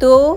2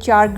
4